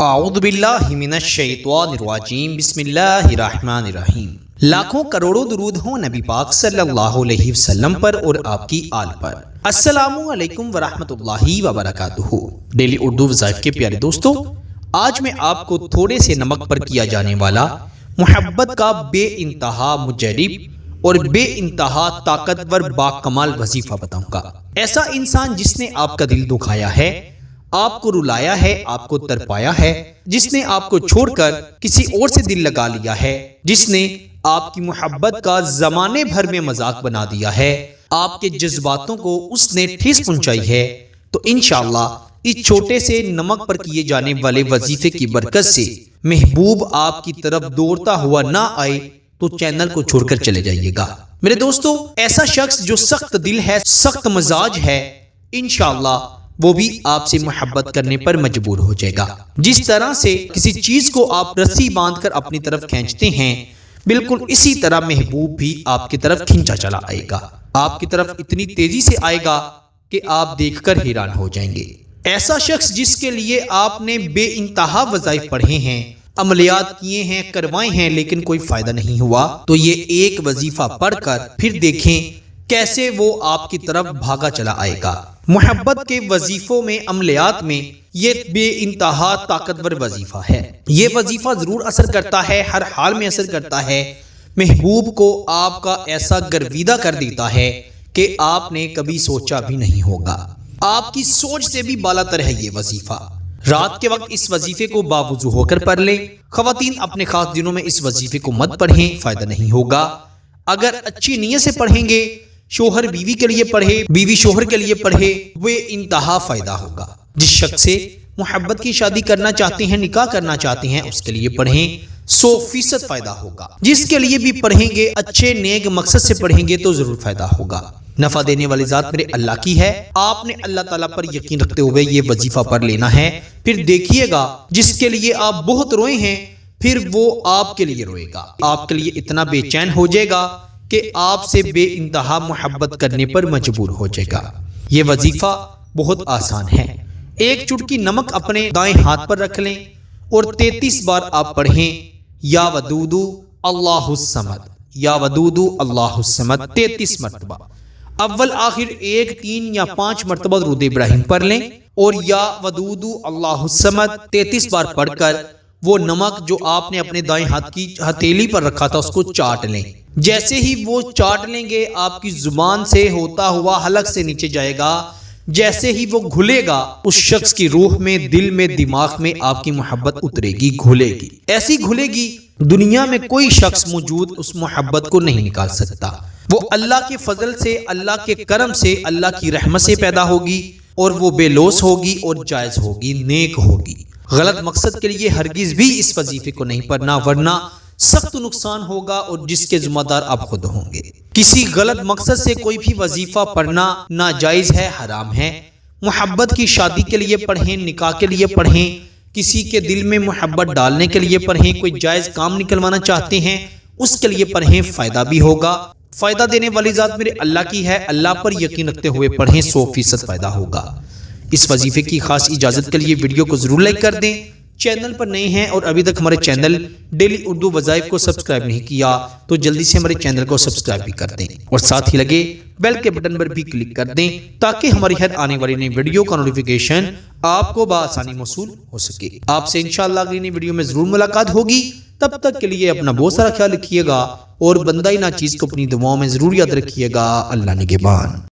اعوذ باللہ من الشیطان الرجیم بسم اللہ الرحمن الرحیم۔ لاکھوں کروڑوں درود ہوں نبی پاک صلی اللہ علیہ وسلم پر اور آپ کی آل پر۔ السلام علیکم ورحمۃ اللہ وبرکاتہ۔ ڈیلی اردو وظائف کے پیارے دوستو، آج میں آپ کو تھوڑے سے نمک پر کیا جانے والا محبت کا بے انتہا مجرب اور بے انتہا طاقتور باکمال وظیفہ بتاؤں گا۔ ایسا انسان جس نے آپ کا دل دکھایا ہے، آپ کو رلایا ہے، آپ کو تڑپایا ہے، جس نے آپ کو چھوڑ کر کسی اور سے دل لگا لیا ہے، جس نے آپ کی محبت کا زمانے بھر میں مذاق بنا دیا ہے، آپ کے جذباتوں کو اس نے ٹھیس پہنچائی ہے، تو انشاءاللہ اس چھوٹے سے نمک پر کیے جانے والے وظیفے کی برکت سے محبوب آپ کی طرف دوڑتا ہوا نہ آئے تو چینل کو چھوڑ کر چلے جائیے گا۔ میرے دوستو، ایسا شخص جو سخت دل ہے، سخت مزاج ہے، انشاءاللہ وہ بھی آپ سے محبت کرنے پر مجبور ہو جائے گا۔ جس طرح سے کسی چیز کو آپ رسی باندھ کر اپنی طرف کھینچتے ہیں، بالکل اسی طرح محبوب بھی آپ کی طرف کھینچا چلا آئے گا۔ آپ کی طرف اتنی تیزی سے آئے گا کہ آپ دیکھ کر حیران ہو جائیں گے۔ ایسا شخص جس کے لیے آپ نے بے انتہا وظائف پڑھے ہیں، عملیات کیے ہیں، کروائے ہیں، لیکن کوئی فائدہ نہیں ہوا، تو یہ ایک وظیفہ پڑھ کر پھر دیکھیں کیسے وہ آپ کی طرف بھاگا چلا آئے گا۔ محبت کے وظیفوں میں، عملیات میں یہ بے انتہا طاقتور وظیفہ ہے۔ یہ وظیفہ ضرور اثر کرتا ہے، ہر حال میں اثر کرتا ہے۔ محبوب کو آپ کا ایسا گرویدہ کر دیتا ہے کہ آپ نے کبھی سوچا بھی نہیں ہوگا۔ آپ کی سوچ سے بھی بالا تر ہے یہ وظیفہ۔ رات کے وقت اس وظیفے کو باوضو ہو کر پڑھ لیں۔ خواتین اپنے خاص دنوں میں اس وظیفے کو مت پڑھیں، فائدہ نہیں ہوگا۔ اگر اچھی نیت سے پڑھیں گے، شوہر بیوی کے لیے پڑھے، بیوی شوہر کے لیے پڑھے، وہ انتہا فائدہ ہوگا۔ جس شخص سے محبت کی شادی کرنا چاہتے ہیں، نکاح کرنا چاہتے ہیں، اس کے لیے پڑھیں، 100% فائدہ ہوگا۔ جس کے لیے بھی پڑھیں گے، اچھے نیک مقصد سے پڑھیں گے تو ضرور فائدہ ہوگا۔ نفع دینے والی ذات میرے اللہ کی ہے، آپ نے اللہ تعالیٰ پر یقین رکھتے ہوئے یہ وظیفہ پڑھ لینا ہے۔ پھر دیکھیے گا، جس کے لیے آپ بہت روئے ہیں، پھر وہ آپ کے لیے روئے گا، آپ کے لیے اتنا بے چین ہو جائے گا کہ آپ سے بے انتہا محبت کرنے پر مجبور ہو جائے گا۔ یہ وظیفہ بہت آسان ہے۔ ایک چٹکی نمک اپنے دائیں ہاتھ پر رکھ لیں اور 33 بار آپ پڑھیں، یا ودودو اللہ الصمد، یا ودودو اللہ الصمد 33 مرتبہ۔ اول آخر 1، 3 یا 5 مرتبہ درود ابراہیم پڑھ لیں اور یا ودودو اللہ الصمد 33 بار پڑھ کر وہ نمک جو آپ نے اپنے دائیں ہاتھ کی ہتھیلی پر رکھا تھا اس کو چاٹ لیں۔ جیسے ہی وہ چاٹ لیں گے، آپ کی زبان سے ہوتا ہوا حلق سے نیچے جائے گا۔ جیسے ہی وہ گھلے گا، اس شخص کی روح میں، دل میں، دماغ میں آپ کی محبت اترے گی، گھلے گی۔ ایسی گھلے گی، دنیا میں کوئی شخص موجود اس محبت کو نہیں نکال سکتا۔ وہ اللہ کے فضل سے، اللہ کے کرم سے، اللہ کی رحمت سے پیدا ہوگی اور وہ بے لوث ہوگی اور جائز ہوگی، نیک ہوگی۔ غلط مقصد کے لیے ہرگز بھی اس وظیفے کو نہیں پڑھنا، ورنہ سخت نقصان ہوگا اور جس کے ذمہ دار آپ خود ہوں گے۔ کسی غلط مقصد سے کوئی بھی وظیفہ پڑھنا ناجائز ہے، حرام ہے۔ محبت کی شادی کے لیے پڑھیں، نکاح کے لیے پڑھیں، کسی کے دل میں محبت ڈالنے کے لیے پڑھیں، کوئی جائز کام نکلوانا چاہتے ہیں اس کے لیے پڑھیں، فائدہ بھی ہوگا۔ فائدہ دینے والی ذات میرے اللہ کی ہے، اللہ پر یقین رکھتے ہوئے پڑھیں، 100% فائدہ ہوگا۔ اس وظیفے کی خاص اجازت کے لیے ویڈیو کو ضرور لائک کر دیں۔ چینل پر نئے ہیں اور ابھی تک ہمارے چینل ڈیلی اردو وظائف کو سبسکرائب نہیں کیا تو جلدی سے ہمارے چینل کو سبسکرائب بھی کر دیں اور ساتھ ہی لگے بیل کے بٹن پر بھی کلک کر دیں تاکہ ہماری ہر آنے والی نئی ویڈیو کا نوٹیفیکیشن آپ کو بآسانی موصول ہو سکے۔ آپ سے انشاءاللہ اگلی نئی ویڈیو میں ضرور ملاقات ہوگی۔ تب تک کے لیے اپنا بہت سارا خیال رکھیے گا اور بندہ ناچیز کو اپنی دعاؤں میں ضرور یاد رکھیے گا۔ اللہ نگہبان۔